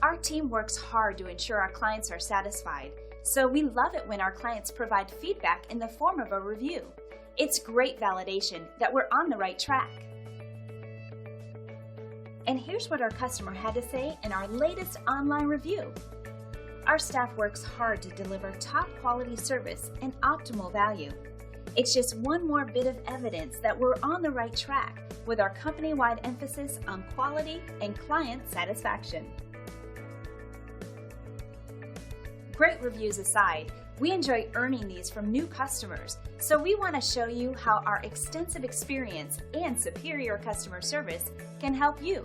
Our team works hard to ensure our clients are satisfied, so we love it when our clients provide feedback in the form of a review. It's great validation that we're on the right track. And here's what our customer had to say in our latest online review. Our staff works hard to deliver top quality service and optimal value. It's just one more bit of evidence that we're on the right track with our company-wide emphasis on quality and client satisfaction. Great reviews aside, we enjoy earning these from new customers, so we want to show you how our extensive experience and superior customer service can help you.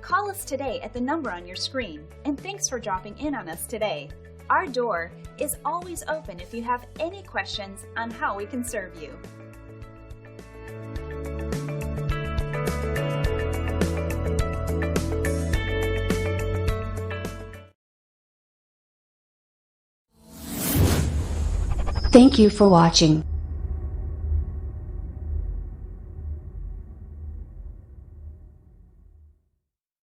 Call us today at the number on your screen, and thanks for dropping in on us today. Our door is always open if you have any questions on how we can serve you. Thank you for watching.